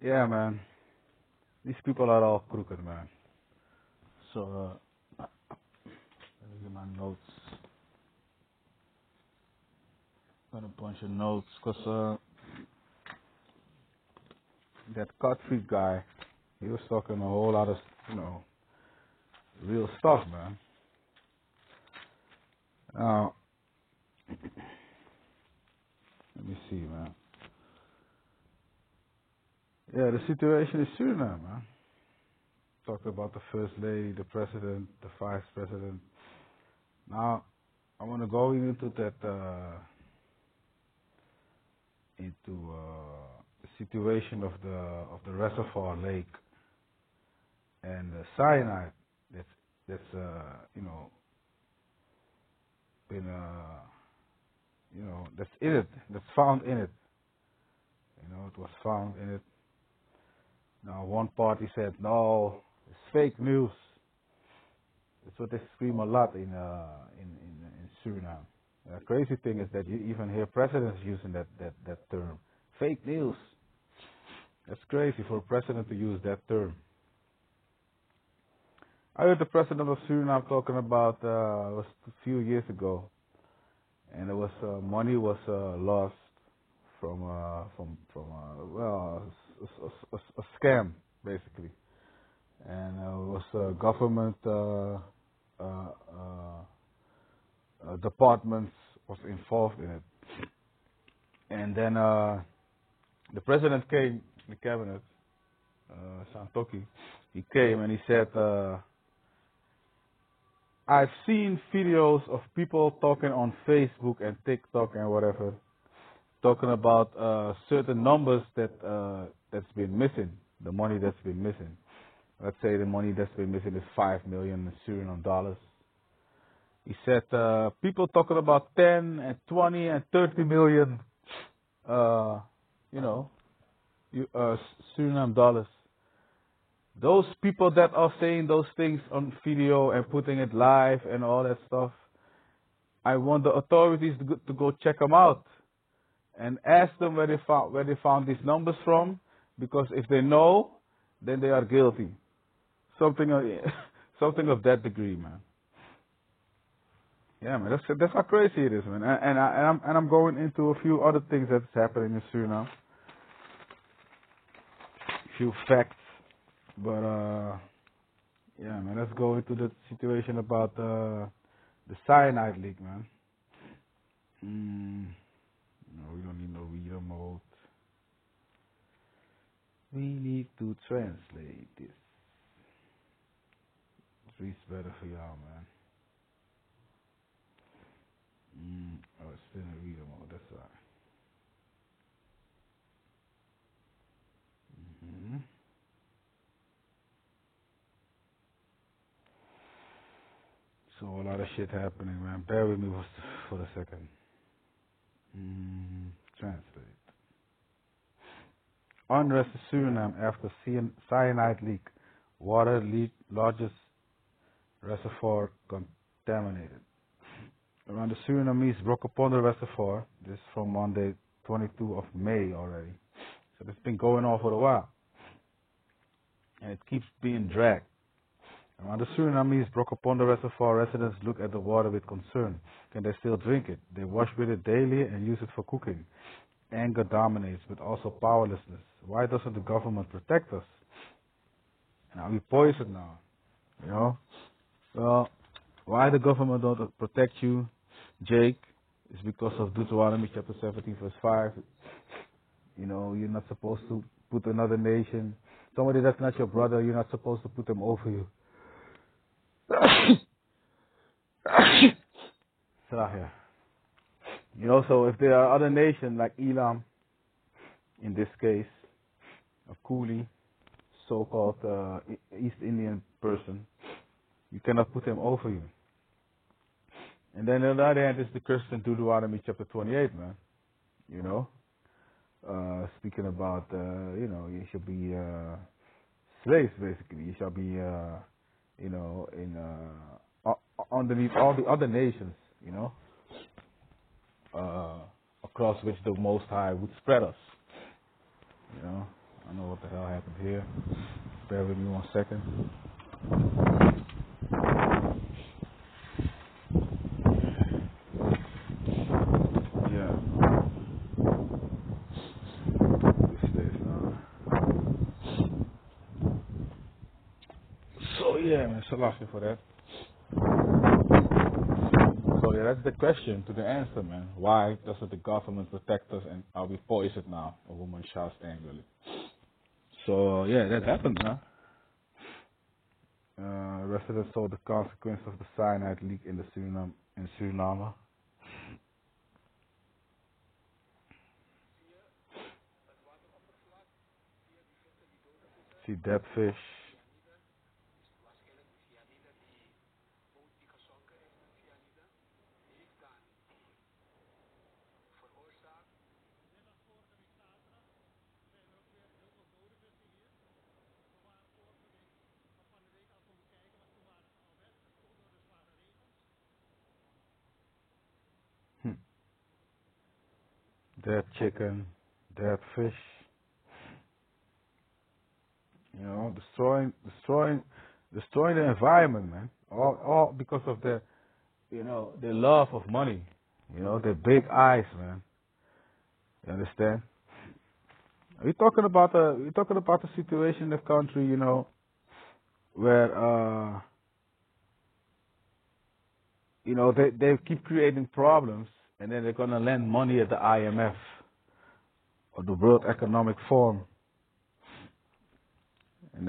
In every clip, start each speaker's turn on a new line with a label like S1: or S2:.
S1: Yeah, man. These people are all crooked, man. So, let me get my notes. Got a bunch of notes, cause that Gottfried guy, he was talking a whole lot of, you know, real stuff, man. Now, let me see, man. Yeah, the situation in Suriname, man. Talk about the first lady, the president, the vice president. Now, I want to go into that, the situation of the reservoir lake and the cyanide that's you know been that's in it, that's found in it. You know, it was found in it. Now, one party said no, it's fake news. That's what they scream a lot in Suriname. The crazy thing is that you even hear presidents using that term, fake news. That's crazy for a president to use that term. I heard the president of Suriname talking about it was a few years ago, and it was money was lost from well a scam basically, and it was government departments was involved in it, and then the president came in the cabinet, Santoki. He came and he said. I've seen videos of people talking on Facebook and TikTok and whatever, talking about certain numbers that's been missing, the money that's been missing. Let's say the money that's been missing is 5 million Suriname dollars. He said people talking about 10 and 20 and 30 million, Suriname dollars. Those people that are saying those things on video and putting it live and all that stuff, I want the authorities to go check them out and ask them where they found these numbers from, because if they know, then they are guilty. Something of that degree, man. Yeah, man, that's how crazy it is, man. And I'm going into a few other things that's happening in Suriname, a few facts. But yeah, man, let's go into the situation about the cyanide leak, man. No, we don't need no reader mode. We need to translate this. It reads better for y'all, man. Oh, it's still in reader mode. That's all right. So a lot of shit happening, man. Bear with me for a second. Translate. Unrest in Suriname after cyanide leak. Water leak, largest reservoir contaminated. Around the Surinamese Brockaponda Reservoir, this is from Monday, 22 of May already. So it's been going on for a while. And it keeps being dragged. Around the Surinamese Brockaponda Reservoir, residents look at the water with concern. Can they still drink it? They wash with it daily and use it for cooking. Anger dominates, but also powerlessness. Why doesn't the government protect us? And are we poisoned now? You know? Well, why the government don't protect you, Jake, is because of Deuteronomy chapter 17 verse 5. You know, you're not supposed to put another nation, somebody that's not your brother, you're not supposed to put them over you. Sorry. You know, so if there are other nations like Elam, in this case, a coolie, so-called East Indian person, you cannot put them over you. And then on the other hand is the curse in Deuteronomy chapter 28, man. You know, speaking about, you should be slaves, basically. You shall be, underneath all the other nations, you know, across which the Most High would spread us, you know. I don't know what the hell happened here. Bear with me 1 second. Yeah. This is So yeah, man, Salafi for that. So yeah, that's the question to the answer, man. Why doesn't the government protect us and are we poisoned now? A woman shouts angrily. So yeah, that happened, huh? Residents saw the consequence of the cyanide leak in Suriname. See dead fish. Hmm. Dead chicken, dead fish. You know, destroying the environment, man. All because of their love of money. You know, their big eyes, man. You understand? We're talking about the situation in the country, you know, where they keep creating problems, and then they're gonna lend money at the IMF or the World Economic Forum, and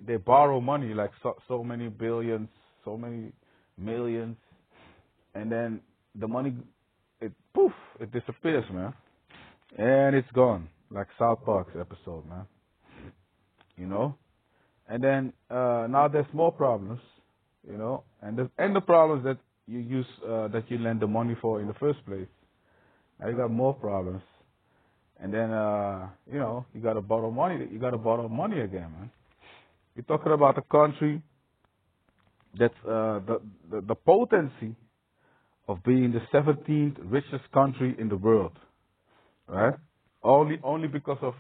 S1: they borrow money like so many billions, so many millions, and then the money it disappears, man, and it's gone like South Park's episode, man. You know, and then now there's more problems, you know, and the problems that that you lend the money for in the first place. Now you got more problems, and then you got to borrow money. You got to borrow money again, man. You're talking about a country that's the potency of being the 17th richest country in the world, right? Only because of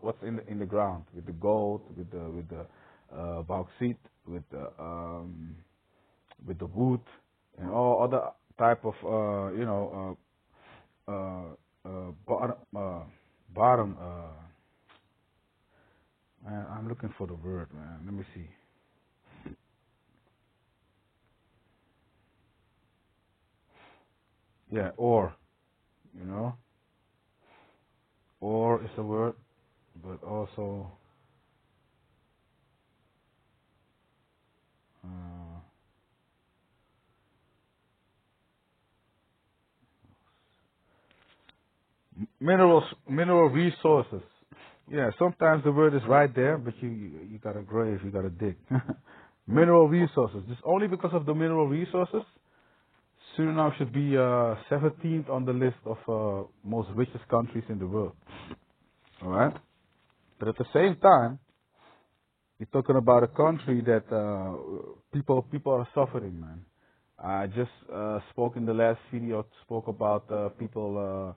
S1: what's in the ground, with the gold, with the bauxite, with the wood, and all other type of bottom. Man, I'm looking for the word, man. Let me see. Yeah, ore. You know, ore is a word, but also uh, mineral resources. Yeah, sometimes the word is right there, but you gotta grave, you gotta dig. Mineral resources. Just only because of the mineral resources, Suriname should be 17th on the list of most richest countries in the world. All right, but at the same time, we're talking about a country that people are suffering, man. I just spoke in the last video, spoke about people,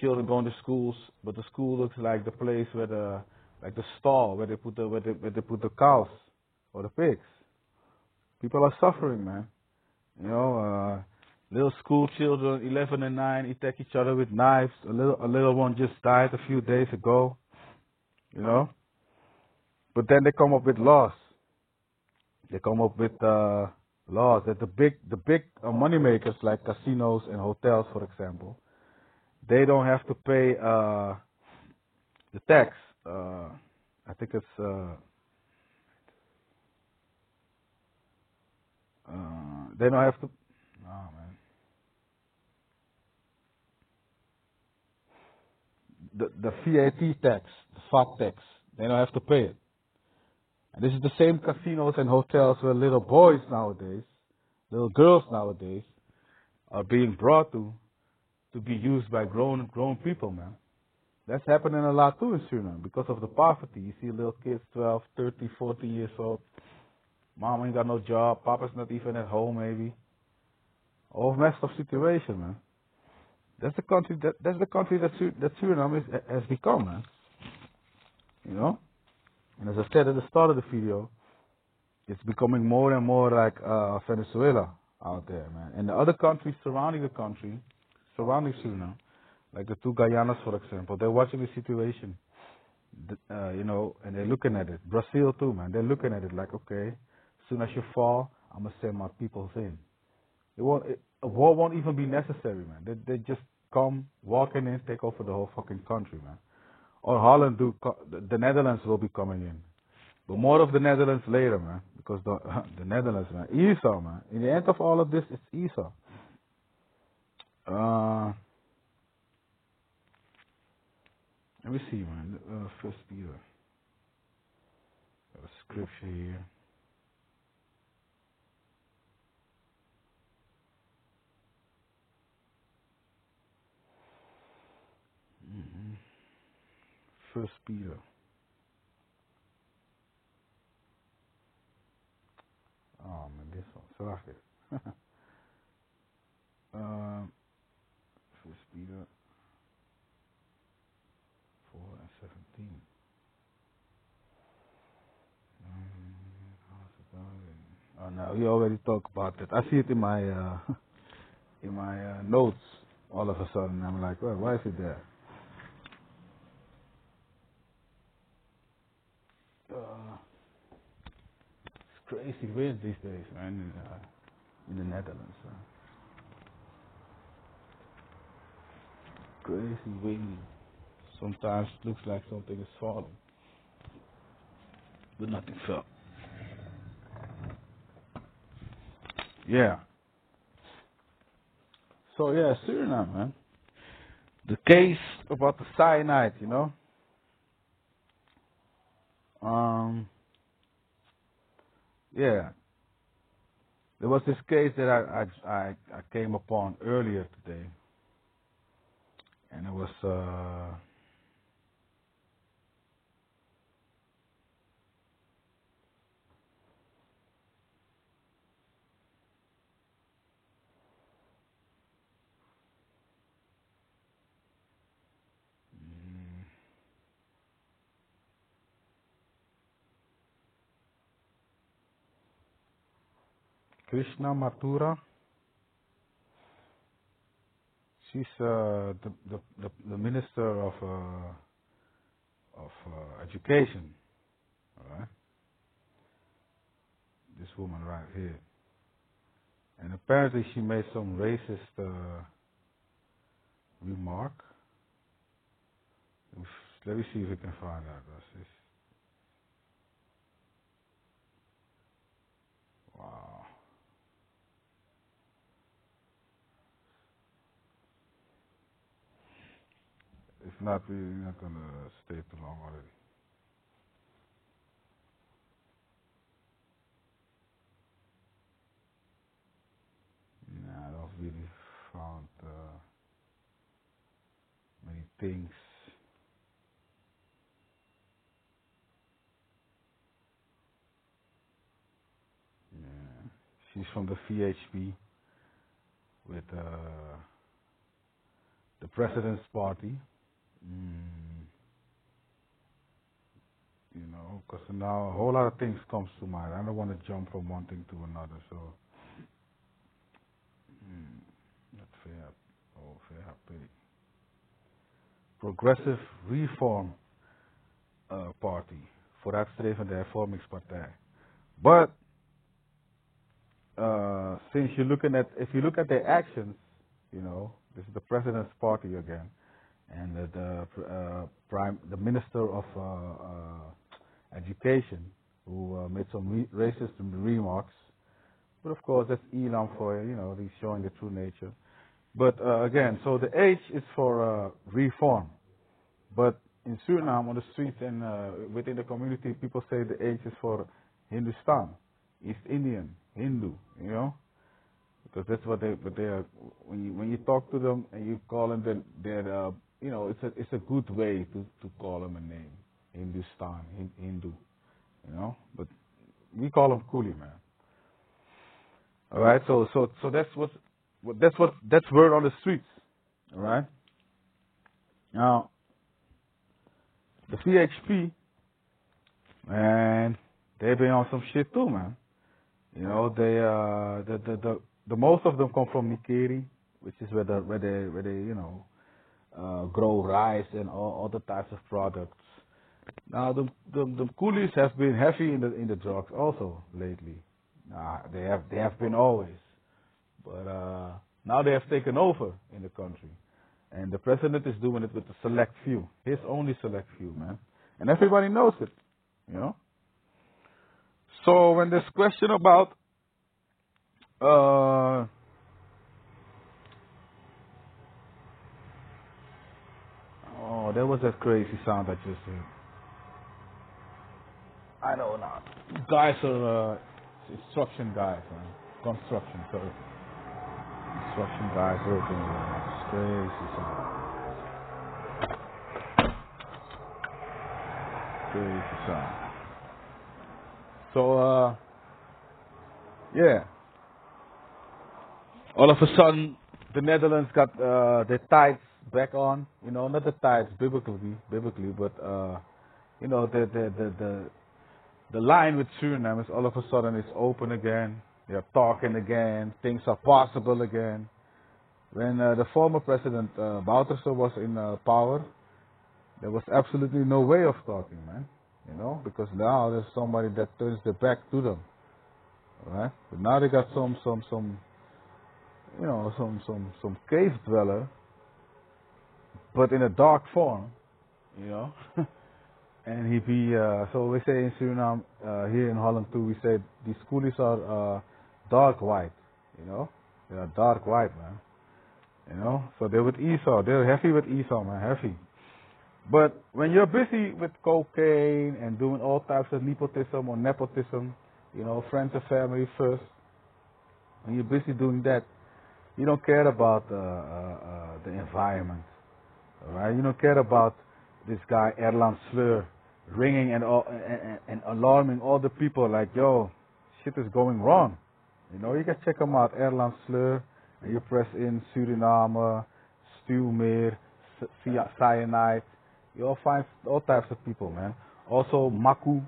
S1: children going to schools, but the school looks like the place where like the stall where they put where they put the cows or the pigs. People are suffering, man. You know, little school children, 11 and 9, attack each other with knives. A little one just died a few days ago. You know, but then they come up with laws. They come up with laws that the big money makers like casinos and hotels, for example, they don't have to pay the tax. I think it's they don't have to. Oh man, the VAT tax, the VAT tax, they don't have to pay it. And this is the same casinos and hotels where little boys nowadays, little girls nowadays, are being brought to be used by grown people, man. That's happening a lot too in Suriname because of the poverty. You see little kids, 12, 13, 14 years old. Mom ain't got no job. Papa's not even at home, maybe. All messed up situation, man. That Suriname has become, man. You know, and as I said at the start of the video, it's becoming more and more like Venezuela out there, man. And the other countries surrounding Suriname, like the two Guyanas, for example, they're watching the situation, you know, and they're looking at it. Brazil too, man. They're looking at it like, okay, as soon as you fall, I'm gonna send my peoples in. A war won't even be necessary, man. They just come walking in, take over the whole fucking country, man. Or Holland the Netherlands will be coming in. But more of the Netherlands later, man, because the Netherlands, man, Esau, man. In the end of all of this, it's Esau. Let me see, man. First Peter, a scripture here. First Peter. Oh man, this one, sorry. First Peter 4:17. Oh no, we already talked about that. I see it in my notes. All of a sudden, I'm like, well, why is it there? It's crazy wind these days, man, in the Netherlands. Crazy wind. Sometimes it looks like something is falling, but nothing fell. Yeah. So yeah, Suriname, man. The case about the cyanide, you know. Yeah. There was this case that I came upon earlier today, and it was Krishna Mathura. She's the minister of education. All right. This woman right here, and apparently she made some racist remark. Let me see if we can find out. Wow. If not, we're not gonna stay too long already. Nah, I don't really found many things. Yeah. She's from the VHP with the President's Party. You know, because now a whole lot of things comes to mind. I don't want to jump from one thing to another. So, not fair. Oh, fair pay. Progressive Reform Party. Vooruitstrevende Hervormingspartij. But since you're looking at, if you look at their actions, you know, this is the President's Party again, and the Minister of Education, who made some racist remarks. But of course, that's Elam for, you know, he's showing the true nature. But again, so the H is for reform. But in Suriname, on the streets and within the community, people say the H is for Hindustan, East Indian, Hindu, you know, because that's what they are. When you talk to them and you call them, they're you know, it's a good way to call them a name, Hindustan, Hindu, you know. But we call them Coolie, man. All right, so that's word on the streets. All right. Now, the VHP, man, they've been on some shit too, man. You know, the most of them come from Nikeri, which is where they grow rice and all other types of products. Now the coolies have been heavy in the drugs also lately. They have been always, but now they have taken over in the country, and the president is doing it with a select few, his only select few, man, and everybody knows it, you know. So when there's question about oh, there was that crazy sound I just heard. I know now. Guys are instruction guys, man. Construction, sorry. Instruction guys working. It's crazy sound. Crazy sound. So, yeah. All of a sudden, the Netherlands got their tides back on. You know, not the tides biblically, but you know, the line with Suriname is all of a sudden it's open again. They're talking again. Things are possible again. When the former president Bouterse was in power, there was absolutely no way of talking, man. You know, because now there's somebody that turns their back to them, right? But now they got some you know, some cave dweller, but in a dark form, you know. And he be so we say in Suriname, here in Holland too, we say these coolies are dark white, you know. They are dark white, man. You know, so they're with Esau. They're heavy with Esau, man, heavy. But when you're busy with cocaine and doing all types of nepotism or nepotism, you know, friends and family first, when you're busy doing that, you don't care about the environment, all right? You don't care about this guy Erland Sleur ringing and alarming all the people like, yo, shit is going wrong. You know, you can check him out, Erland Sleur, and you press in Suriname, Stuwmeer, cyanide. You'll find all types of people, man. Also, Maku,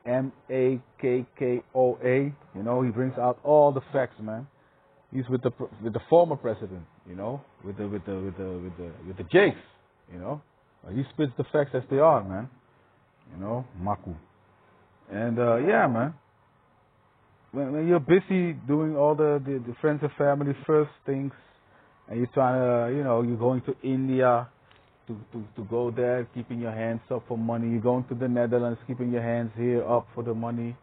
S1: Makkoa. You know, he brings out all the facts, man. He's with the former president, you know, with the Jakes, you know. He spits the facts as they are, man. You know, Maku. And yeah, man. When you're busy doing all the friends and family first things, and you're trying to, you know, you're going to India to go there, keeping your hands up for money. You're going to the Netherlands, keeping your hands here up for the money.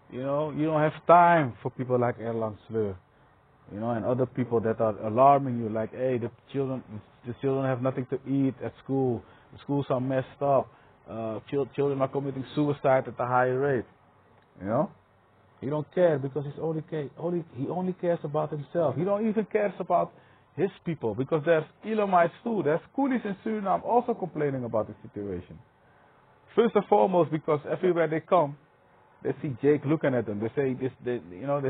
S1: You know, you don't have time for people like Erland Sleur. You know, and other people that are alarming you, like, hey, the children have nothing to eat at school. The schools are messed up. Children are committing suicide at a higher rate. You know, he don't care because he only cares about himself. He don't even cares about his people, because there's Elamites too. There's coolies in Suriname also complaining about the situation. First and foremost, because everywhere they come, they see Jake looking at them. They say this. They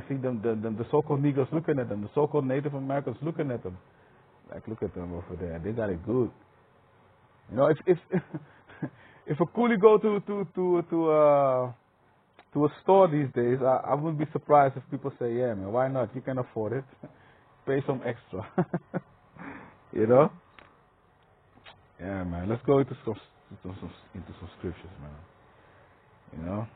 S1: see them, the so-called Negroes looking at them, the so-called Native Americans looking at them. Like, look at them over there. They got it good. You know, if if a coolie go to a store these days, I wouldn't be surprised if people say, yeah, man, why not? You can afford it. Pay some extra. You know? Yeah, man. Let's go into some scriptures, man. You know?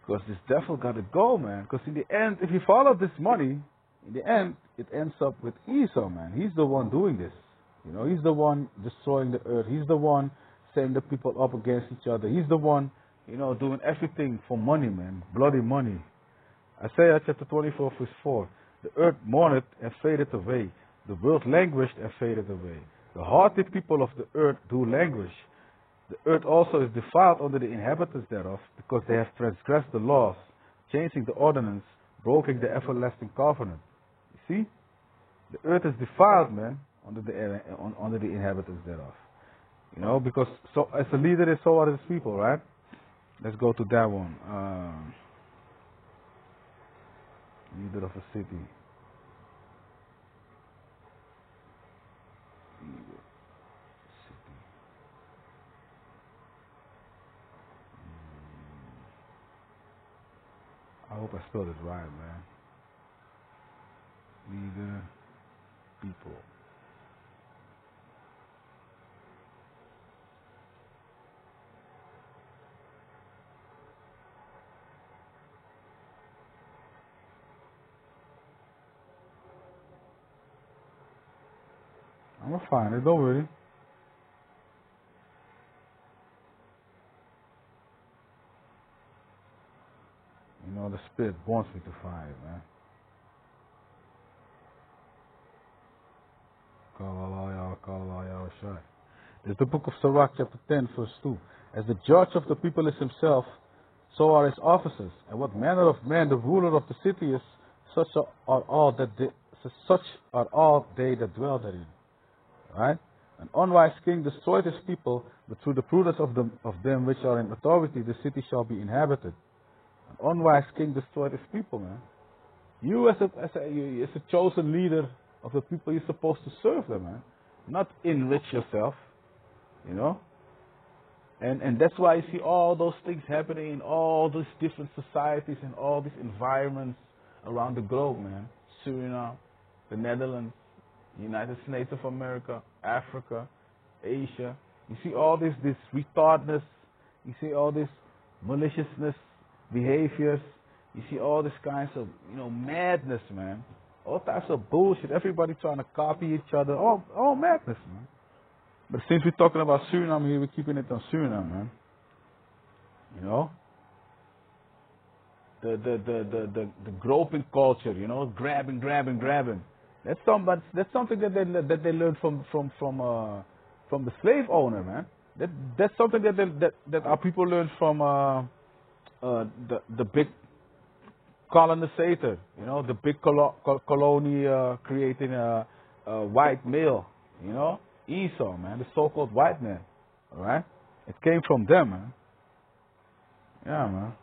S1: Because this devil got to go, man. Because in the end, if you follow this money, in the end, it ends up with Esau, man. He's the one doing this. You know, he's the one destroying the earth. He's the one setting the people up against each other. He's the one, you know, doing everything for money, man. Bloody money. Isaiah chapter 24, verse 4. The earth mourned and faded away. The world languished and faded away. The haughty people of the earth do languish. The earth also is defiled under the inhabitants thereof, because they have transgressed the laws, changing the ordinance, broken the everlasting covenant. You see? The earth is defiled, man, under the inhabitants thereof. You know, because so as a leader, so are his people, right? Let's go to that one. Leader of a city. hope I spelled it right, man. Leader, people. I'm gonna find it, don't worry. You know, the Spirit wants me to find it, man. There's the book of Sirach, chapter 10, verse 2. As the judge of the people is himself, so are his officers. And what manner of man the ruler of the city is, such are all they that dwell therein. Right? An unwise king destroyed his people, but through the prudence of them which are in authority, the city shall be inhabited. An unwise king destroyed his people, man. You as a chosen leader of the people, you're supposed to serve them, man. Not enrich yourself, you know. And that's why you see all those things happening in all these different societies and all these environments around the globe, man. Suriname, the Netherlands, United States of America, Africa, Asia. You see all this retardness. You see all this maliciousness, behaviors. You see all this kinds of, madness, man. All types of bullshit. Everybody trying to copy each other. All madness, man. But since we're talking about Suriname here, we're keeping it on Suriname, man. You know? The groping culture, grabbing. That's something that they learned from the slave owner, man. That's something that our people learned from the big colonizer, the big colony creating a white male, Esau, man, the so-called white man, all right? It came from them, man. Yeah, man.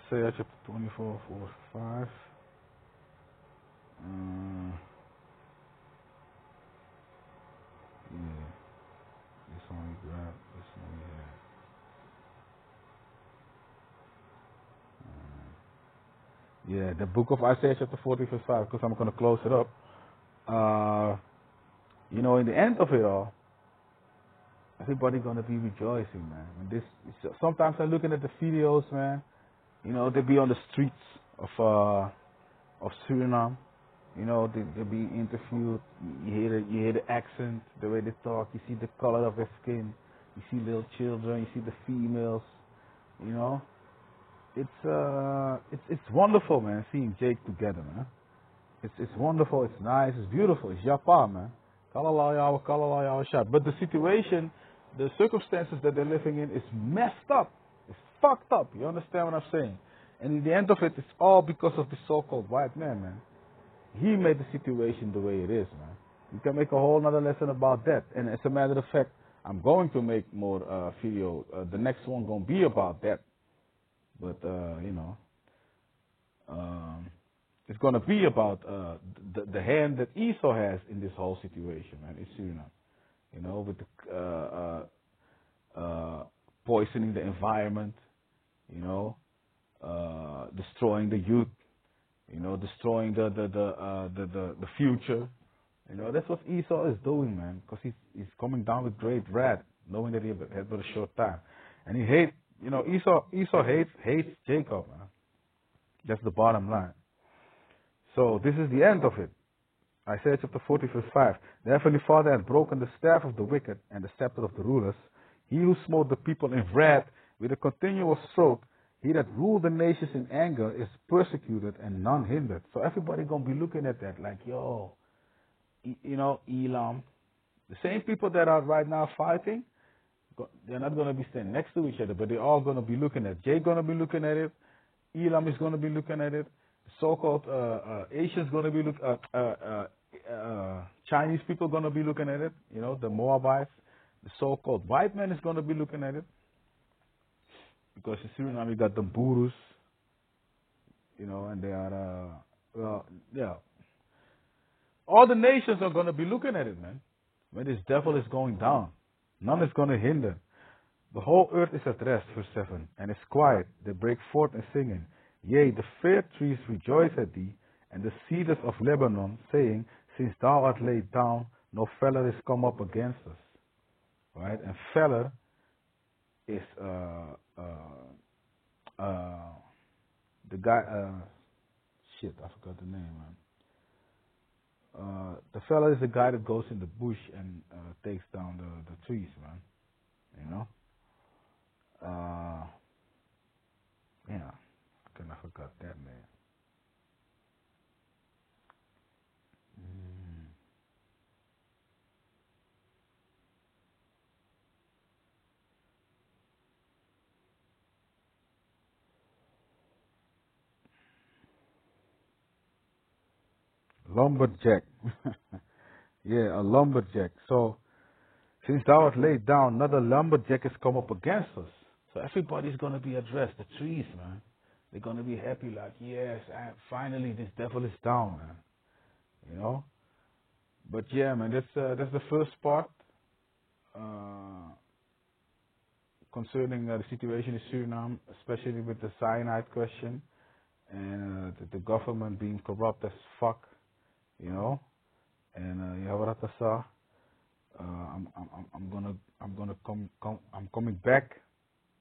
S1: Isaiah chapter 24, 4, 5. Yeah. This one we grab, this one we have. Yeah, the book of Isaiah chapter 40, verse 5, because I'm going to close it up. In the end of it all, everybody going to be rejoicing, man. Sometimes I'm looking at the videos, man. They be on the streets of Suriname. They be interviewed. You hear the accent, the way they talk. You see the color of their skin. You see little children. You see the females. It's wonderful, man. Seeing Jake together, man. It's wonderful. It's nice. It's beautiful. It's Japan, man. But the situation, the circumstances that they're living in is messed up. It's fucked up. You understand what I'm saying? And in the end of it, it's all because of the so-called white man. He made the situation the way it is, man. You can make a whole other lesson about that. And as a matter of fact, I'm going to make more video. The next one going to be about that. But, it's going to be about the hand that Esau has in this whole situation, man, in Suriname. With the poisoning the environment, destroying the youth, destroying the future. That's what Esau is doing, man, because he's coming down with great wrath, knowing that he has but a short time. And he hates, Esau hates Jacob, man. That's the bottom line. So this is the end of it. Isaiah chapter 40, verse 5. The Heavenly Father hath broken the staff of the wicked and the scepter of the rulers. He who smote the people in wrath with a continual stroke, he that ruled the nations in anger is persecuted and none hindered. So everybody going to be looking at that like, yo, Elam. The same people that are right now fighting, they're not going to be standing next to each other, but they're all going to be looking at it. Jay going to be looking at it. Elam is going to be looking at it. So-called Asians going to be Chinese people going to be looking at it. The Moabites. The so-called white man is going to be looking at it. Because in Suriname you got the Burus. And they are, all the nations are going to be looking at it, man. When this devil is going down, none is going to hinder. The whole earth is at rest, verse 7, and is quiet. They break forth in singing. Yea, the fair trees rejoice at thee, and the cedars of Lebanon, saying, since thou art laid down, no feller is come up against us. Right? And feller is the guy. Shit, I forgot the name, man. The fella is the guy that goes in the bush and takes down the trees, man. You know? Yeah, I forgot that name. Lumberjack. Yeah, a lumberjack. So, since thou art laid down, another lumberjack has come up against us. So everybody's going to be addressed. The trees, man. They're going to be happy like, yes, finally this devil is down, man. You know? But yeah, man, that's the first part concerning the situation in Suriname, especially with the cyanide question and the government being corrupt as fuck, you know. And yeah, what I saw, I'm coming back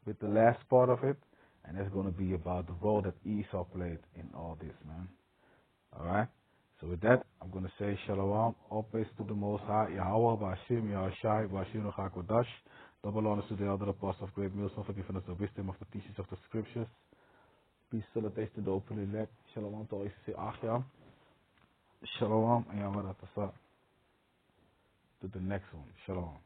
S1: with the last part of it, and it's gonna be about the role that Esau played in all this, man. All right. So with that, I'm gonna say Shalom, all praise to the Most High, Yahweh, Bashim, Yahushai, Bashim, Hakodash, double honors to the elder apostles of great millstone for giving us the wisdom of the teachings of the scriptures. Peace, salutations to the openly elect. Shalom to all Israel, Achia. Shalom, and Yahweh, to the next one. Shalom.